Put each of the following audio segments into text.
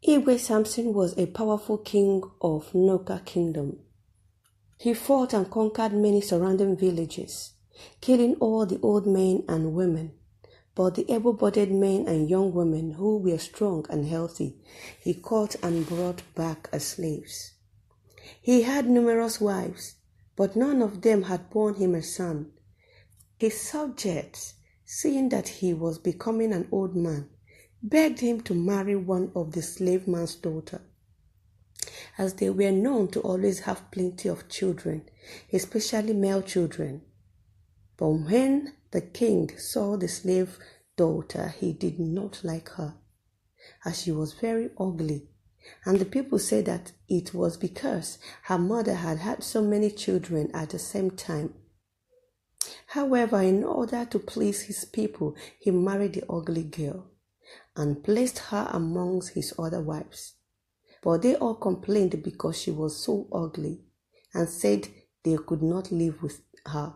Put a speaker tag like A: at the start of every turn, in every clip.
A: Igwe Samson was a powerful king of Nnookaa kingdom. He fought and conquered many surrounding villages, killing all the old men and women. But the able-bodied men and young women who were strong and healthy, he caught and brought back as slaves. He had numerous wives, but none of them had borne him a son. His subjects, seeing that he was becoming an old man, begged him to marry one of the slave man's daughters, as they were known to always have plenty of children, especially male children. But when the king saw the slave daughter, he did not like her, as she was very ugly, and the people said that it was because her mother had had so many children at the same time. However, in order to please his people, he married the ugly girl and placed her amongst his other wives. But they all complained because she was so ugly and said they could not live with her.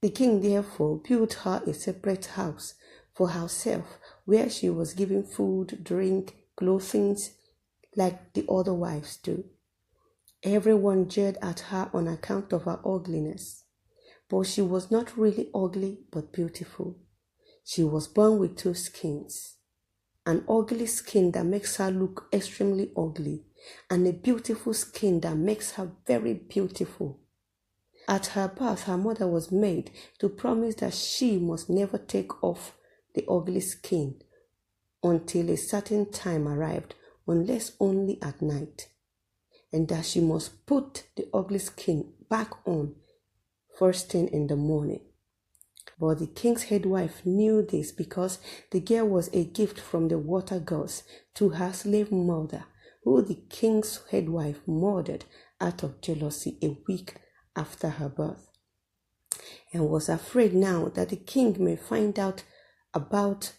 A: The king therefore built her a separate house for herself, where she was given food, drink, clothing, like the other wives do. Everyone jeered at her on account of her ugliness, but she was not really ugly but beautiful. She was born with two skins, an ugly skin that makes her look extremely ugly, and a beautiful skin that makes her very beautiful. At her birth, her mother was made to promise that she must never take off the ugly skin until a certain time arrived, unless only at night, and that she must put the ugly skin back on first thing in the morning. But the king's head wife knew this because the girl was a gift from the water gods to her slave mother, who the king's head wife murdered out of jealousy a week after her birth, and was afraid now that the king may find out about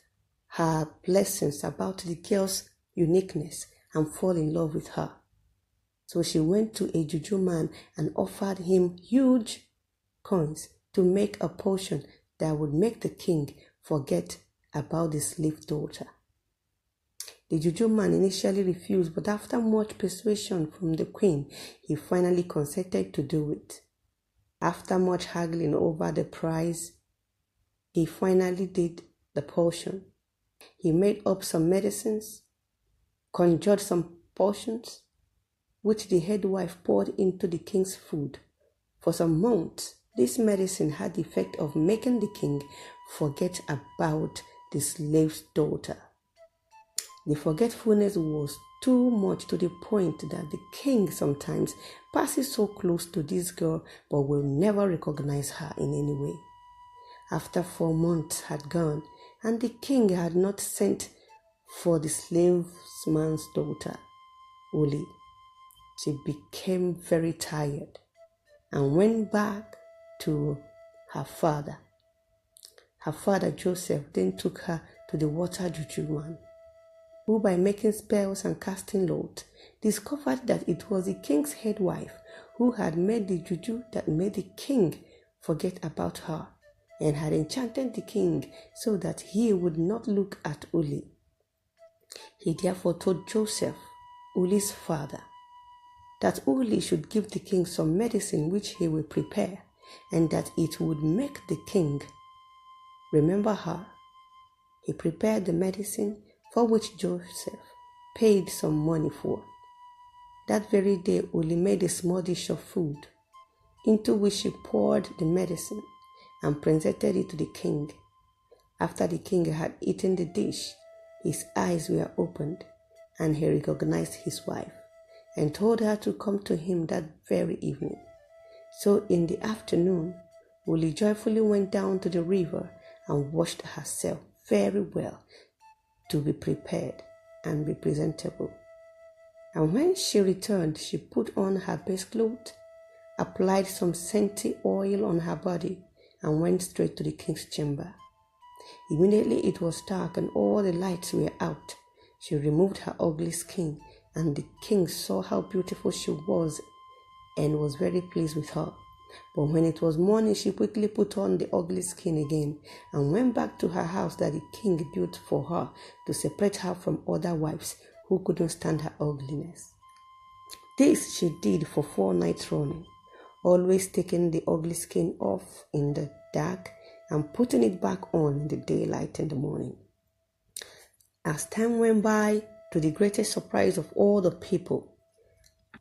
A: her blessings, about the girl's uniqueness, and fall in love with her. So she went to a juju man and offered him huge coins to make a potion that would make the king forget about the slave daughter. The juju man initially refused, but after much persuasion from the queen, he finally consented to do it. After much haggling over the price, he finally did the potion. He made up some medicines, conjured some potions, which the head wife poured into the king's food. For some months, this medicine had the effect of making the king forget about the slave's daughter. The forgetfulness was too much, to the point that the king sometimes passes so close to this girl but will never recognize her in any way. After 4 months had gone and the king had not sent for the slave man's daughter, Uli, she became very tired and went back to her father. Her father Joseph then took her to the water juju man, who by making spells and casting lots discovered that it was the king's head wife who had made the juju that made the king forget about her, and had enchanted the king so that he would not look at Uli. He therefore told Joseph, Uli's father, that Uli should give the king some medicine which he will prepare, and that it would make the king remember her. He prepared the medicine, for which Joseph paid some money for. That very day, Uli made a small dish of food, into which she poured the medicine and presented it to the king. After the king had eaten the dish, his eyes were opened, and he recognized his wife, and told her to come to him that very evening. So in the afternoon, Uli joyfully went down to the river and washed herself very well, to be prepared and be presentable. And when she returned, she put on her best clothes, applied some scented oil on her body, and went straight to the king's chamber. Immediately it was dark and all the lights were out. She removed her ugly skin, and the king saw how beautiful she was and was very pleased with her. But when it was morning, she quickly put on the ugly skin again and went back to her house that the king built for her to separate her from other wives who couldn't stand her ugliness. This she did for 4 nights running, always taking the ugly skin off in the dark and putting it back on in the daylight in the morning. As time went by, to the greatest surprise of all the people,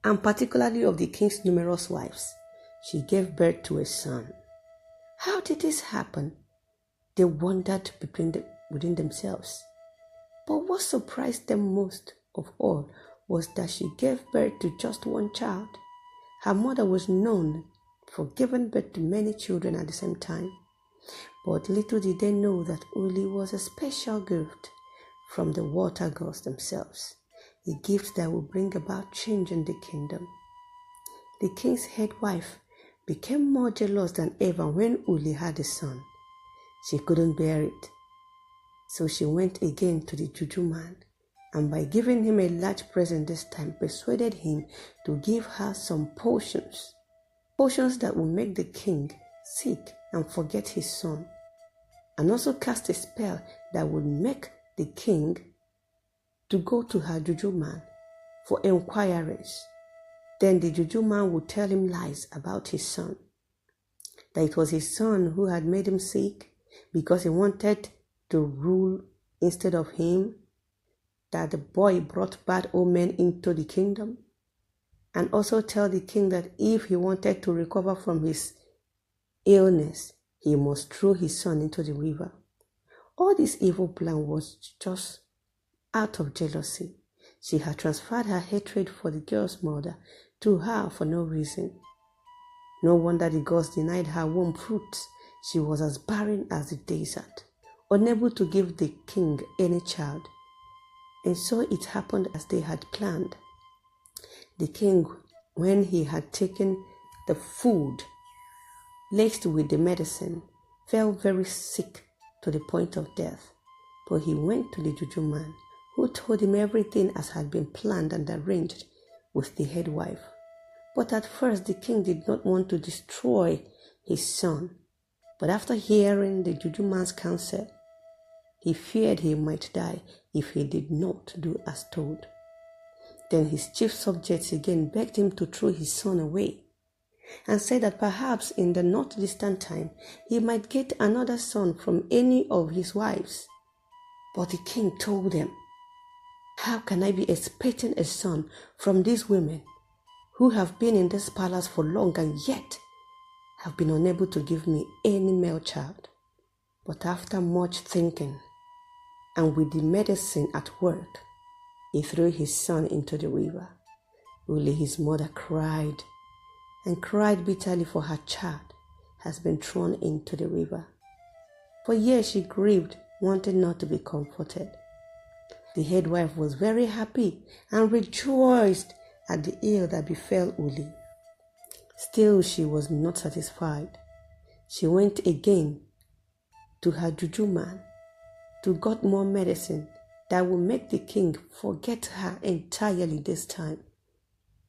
A: and particularly of the king's numerous wives, she gave birth to a son. How did this happen? They wondered within themselves. But what surprised them most of all was that she gave birth to just one child. Her mother was known for giving birth to many children at the same time. But little did they know that Uli was a special gift from the water gods themselves, a gift that would bring about change in the kingdom. The king's head wife became more jealous than ever when Uli had a son. She couldn't bear it. So she went again to the juju man, and by giving him a large present this time, persuaded him to give her some potions that would make the king sick and forget his son, and also cast a spell that would make the king to go to her juju man for inquiries. Then the juju man would tell him lies about his son, that it was his son who had made him sick because he wanted to rule instead of him, that the boy brought bad omen into the kingdom, and also tell the king that if he wanted to recover from his illness, he must throw his son into the river. All this evil plan was just out of jealousy. She had transferred her hatred for the girl's mother to her for no reason. No wonder the gods denied her womb fruits. She was as barren as the desert, unable to give the king any child. And so it happened as they had planned. The king, when he had taken the food laced with the medicine, fell very sick to the point of death. But he went to the juju man, who told him everything as had been planned and arranged with the head wife. But at first the king did not want to destroy his son. But after hearing the juju man's counsel, he feared he might die if he did not do as told. Then his chief subjects again begged him to throw his son away, and said that perhaps in the not distant time he might get another son from any of his wives. But the king told them, "How can I be expecting a son from these women who have been in this palace for long and yet have been unable to give me any male child?" But after much thinking, and with the medicine at work, he threw his son into the river. Only his mother cried and cried bitterly, for her child has been thrown into the river. For years she grieved, wanting not to be comforted. The head wife was very happy and rejoiced at the ill that befell Uli. Still she was not satisfied. She went again to her juju man to get more medicine that would make the king forget her entirely this time.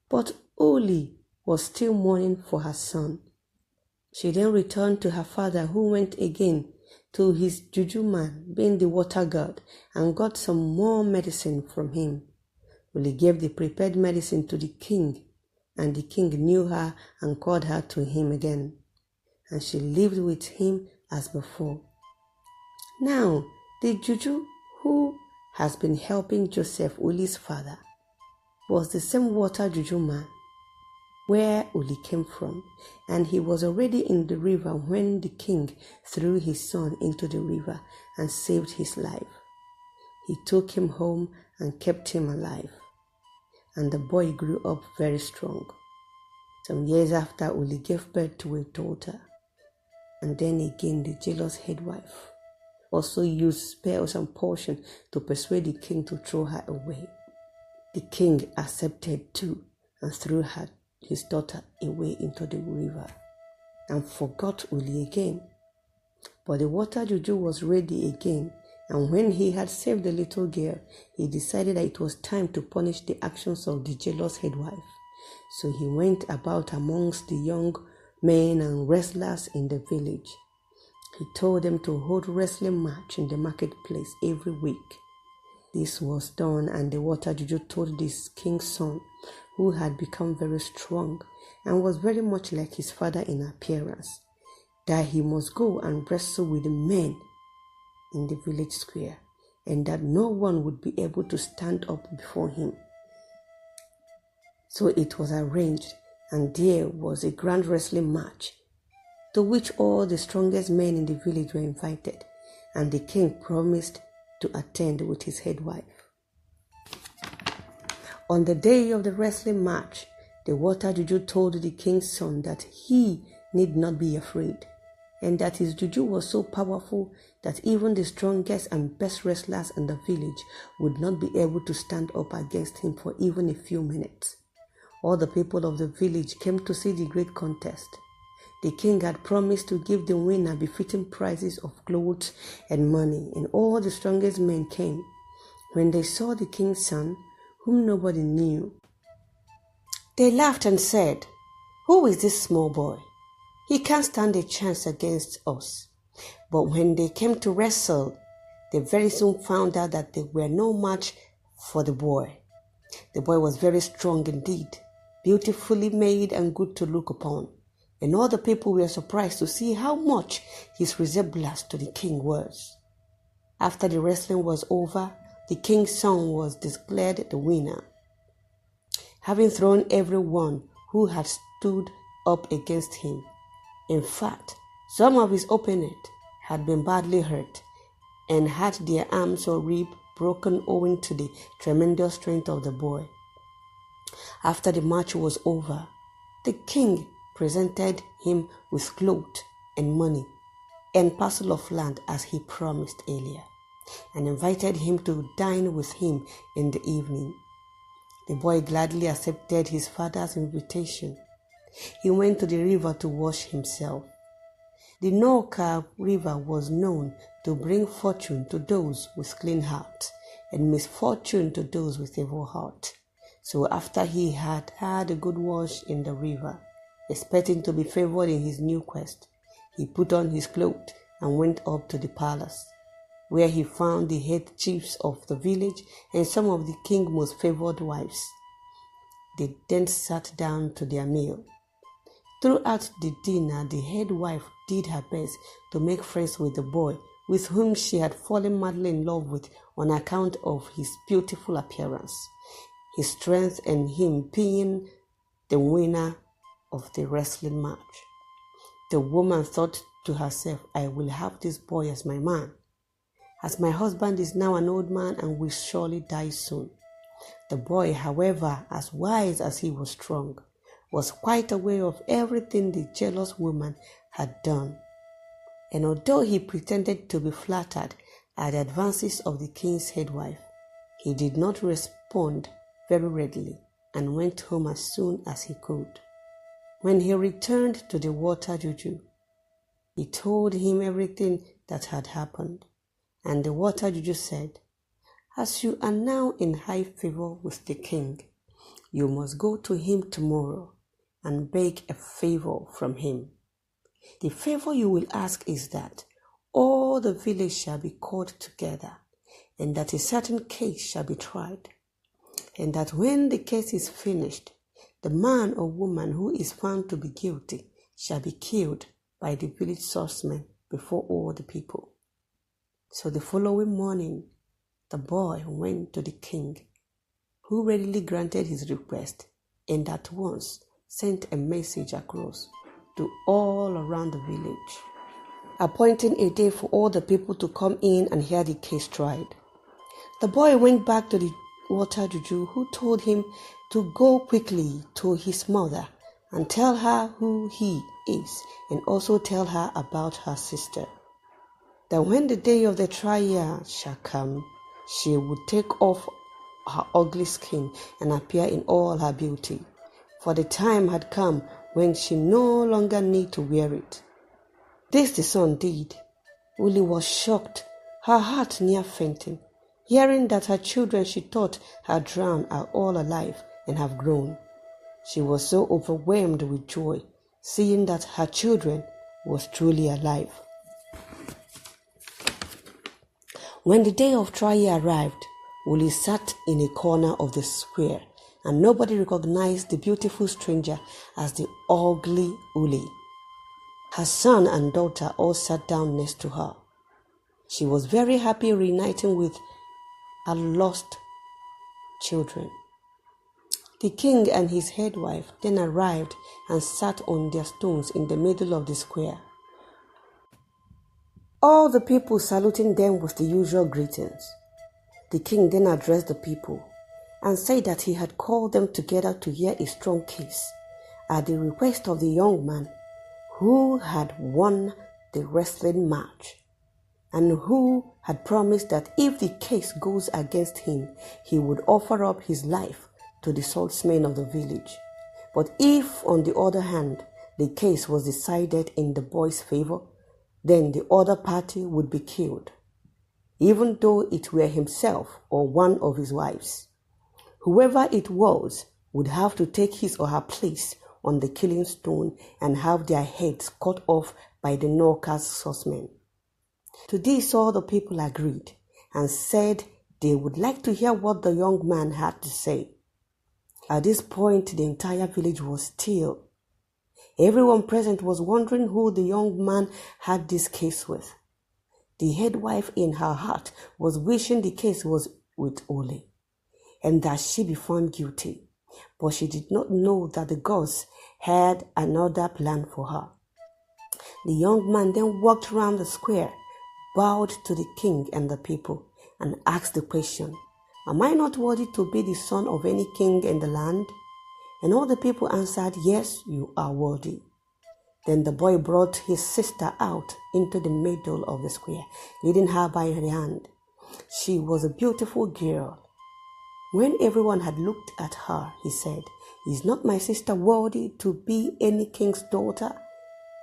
A: But Uli was still mourning for her son. She then returned to her father, who went again to his juju man, being the water god, and got some more medicine from him. Uli gave the prepared medicine to the king, and the king knew her and called her to him again, and she lived with him as before. Now, the juju who has been helping Joseph, Uli's father, was the same water juju man where Uli came from, and he was already in the river when the king threw his son into the river and saved his life. He took him home and kept him alive, and the boy grew up very strong. Some years after, Uli gave birth to a daughter, and then again the jealous head wife also used spells and potions to persuade the king to throw her away. The king accepted too and threw his daughter away into the river and forgot Uli again. But the water juju was ready again, and when he had saved the little girl, he decided that it was time to punish the actions of the jealous head wife. So he went about amongst the young men and wrestlers in the village. He told them to hold wrestling match in the marketplace every week. This was done, and the water juju told this king's son, who had become very strong and was very much like his father in appearance, that he must go and wrestle with the men in the village square, and that no one would be able to stand up before him. So it was arranged, and there was a grand wrestling match, to which all the strongest men in the village were invited, and the king promised to attend with his head wife. On the day of the wrestling match, the water juju told the king's son that he need not be afraid, and that his juju was so powerful that even the strongest and best wrestlers in the village would not be able to stand up against him for even a few minutes. All the people of the village came to see the great contest. The king had promised to give the winner befitting prizes of clothes and money, and all the strongest men came. When they saw the king's son, whom nobody knew, they laughed and said, "Who is this small boy? He can't stand a chance against us." But when they came to wrestle, they very soon found out that they were no match for the boy. The boy was very strong indeed, beautifully made and good to look upon, and all the people were surprised to see how much his resemblance to the king was. After the wrestling was over, the king's son was declared the winner, having thrown everyone who had stood up against him. In fact, some of his opponents had been badly hurt and had their arms or ribs broken owing to the tremendous strength of the boy. After the match was over, the king presented him with clothes and money and parcel of land as he promised earlier, and invited him to dine with him in the evening. The boy gladly accepted his father's invitation. He went to the river to wash himself. The Nnookaa river was known to bring fortune to those with clean hearts and misfortune to those with evil heart. So after he had had a good wash in the river, expecting to be favored in his new quest, he put on his clothes and went up to the palace, where he found the head chiefs of the village and some of the king's most favored wives. They then sat down to their meal. Throughout the dinner, the head wife did her best to make friends with the boy, with whom she had fallen madly in love with on account of his beautiful appearance, his strength, and him being the winner of the wrestling match. The woman thought to herself, "I will have this boy as my man, as my husband is now an old man and will surely die soon." The boy, however, as wise as he was strong, was quite aware of everything the jealous woman had done. And although he pretended to be flattered at the advances of the king's head wife, he did not respond very readily and went home as soon as he could. When he returned to the water juju, he told him everything that had happened, and the water juju said, "As you are now in high favor with the king, you must go to him tomorrow and beg a favor from him. The favor you will ask is that all the village shall be called together, and that a certain case shall be tried, and that when the case is finished, the man or woman who is found to be guilty shall be killed by the village swordsman before all the people." So the following morning, the boy went to the king, who readily granted his request and at once sent a message across to all around the village, appointing a day for all the people to come in and hear the case tried. The boy went back to the water juju, who told him to go quickly to his mother and tell her who he is, and also tell her about her sister, that when the day of the trial shall come, she would take off her ugly skin and appear in all her beauty, for the time had come when she no longer need to wear it. This the son did. Uli was shocked, her heart near fainting, hearing that her children she thought had drowned are all alive and have grown. She was so overwhelmed with joy, seeing that her children was truly alive. When the day of trial arrived, Uli sat in a corner of the square, and nobody recognized the beautiful stranger as the ugly Uli. Her son and daughter all sat down next to her. She was very happy reuniting with her lost children. The king and his head wife then arrived and sat on their stones in the middle of the square. All the people saluting them with the usual greetings. The king then addressed the people and said that he had called them together to hear a strong case at the request of the young man who had won the wrestling match and who had promised that if the case goes against him, he would offer up his life to the swordsmen of the village. But if, on the other hand, the case was decided in the boy's favor, then the other party would be killed, even though it were himself or one of his wives. Whoever it was would have to take his or her place on the killing stone and have their heads cut off by the Nnookaa's swordsmen. To this all the people agreed and said they would like to hear what the young man had to say. At this point, the entire village was still. Everyone present was wondering who the young man had this case with. The head wife in her heart was wishing the case was with Ole and that she be found guilty, but she did not know that the gods had another plan for her. The young man then walked around the square, bowed to the king and the people, and asked the question, "Am I not worthy to be the son of any king in the land?" And all the people answered, "Yes, you are worthy." Then the boy brought his sister out into the middle of the square, leading her by the hand. She was a beautiful girl. When everyone had looked at her, he said, "Is not my sister worthy to be any king's daughter?"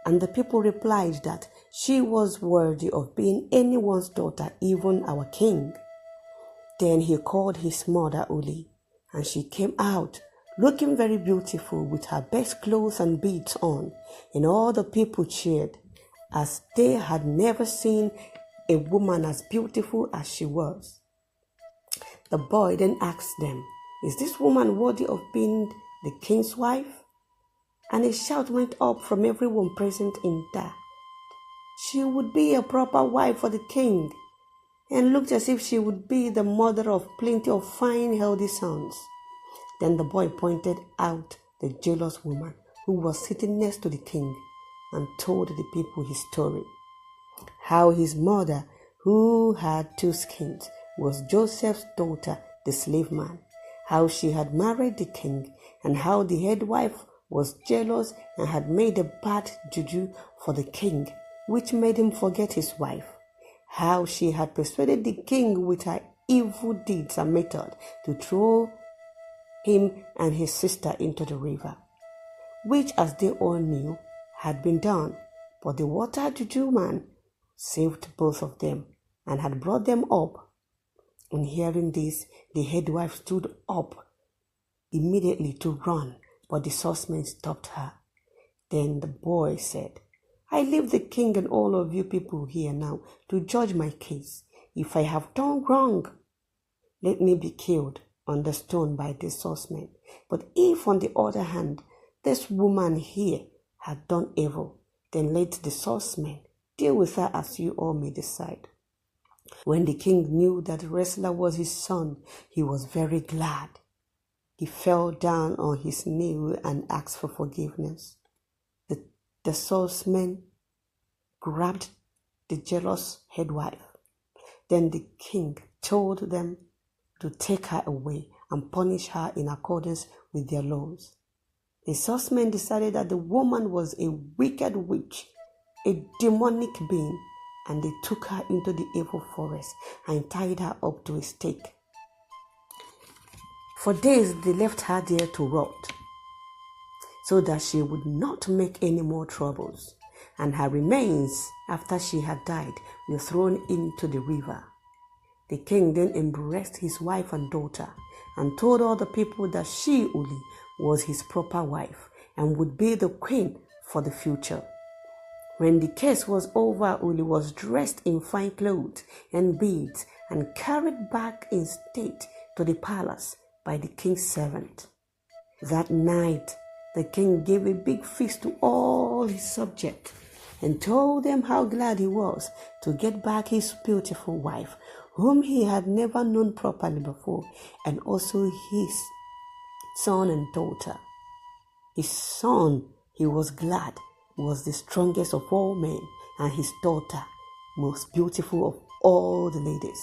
A: And the people replied that she was worthy of being anyone's daughter, even our king. Then he called his mother Uli, and she came out, looking very beautiful with her best clothes and beads on, and all the people cheered, as they had never seen a woman as beautiful as she was. The boy then asked them, "Is this woman worthy of being the king's wife?" And a shout went up from everyone present in that she would be a proper wife for the king, and looked as if she would be the mother of plenty of fine, healthy sons. Then the boy pointed out the jealous woman who was sitting next to the king and told the people his story. How his mother, who had 2 skins, was Joseph's daughter, the slave man. How she had married the king, and how the head wife was jealous and had made a bad juju for the king, which made him forget his wife. How she had persuaded the king with her evil deeds and method to throw him and his sister into the river, which, as they all knew, had been done. But the water juju man saved both of them and had brought them up. On hearing this, the head wife stood up immediately to run, but the swordsman stopped her. Then the boy said, "I leave the king and all of you people here now to judge my case. If I have done wrong, let me be killed on the stone by the swordsman. But if, on the other hand, this woman here had done evil, then let the swordsman deal with her as you all may decide." When the king knew that the wrestler was his son, he was very glad. He fell down on his knee and asked for forgiveness. The swordsman grabbed the jealous head wife. Then the king told them to take her away and punish her in accordance with their laws. The swordsman decided that the woman was a wicked witch, a demonic being, and they took her into the evil forest and tied her up to a stake. For days they left her there to rot, so that she would not make any more troubles, and her remains, after she had died, were thrown into the river. The king then embraced his wife and daughter and told all the people that she, Uli, was his proper wife and would be the queen for the future. When the case was over, Uli was dressed in fine clothes and beads and carried back in state to the palace by the king's servant. That night, the king gave a big feast to all his subjects and told them how glad he was to get back his beautiful wife, whom he had never known properly before, and also his son and daughter. His son, he was glad, was the strongest of all men, and his daughter, most beautiful of all the ladies.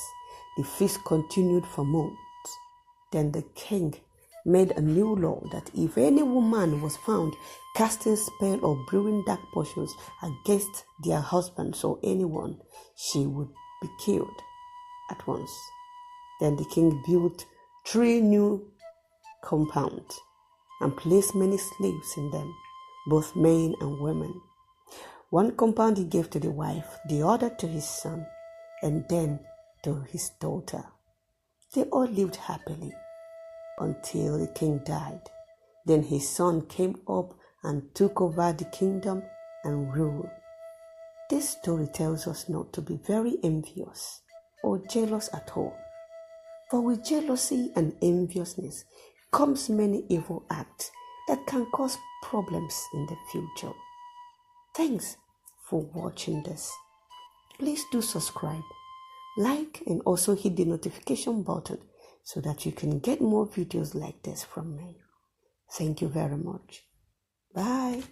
A: The feast continued for months. Then the king made a new law that if any woman was found casting spell or brewing dark potions against their husbands or anyone, she would be killed at once. Then the king built 3 new compounds and placed many slaves in them, both men and women. One compound he gave to the wife, the other to his son, and then to his daughter. They all lived happily until the king died. Then his son came up and took over the kingdom and ruled. This story tells us not to be very envious or jealous at all. For with jealousy and enviousness comes many evil acts that can cause problems in the future. Thanks for watching this. Please do subscribe, like, and also hit the notification button so that you can get more videos like this from me. Thank you very much. Bye.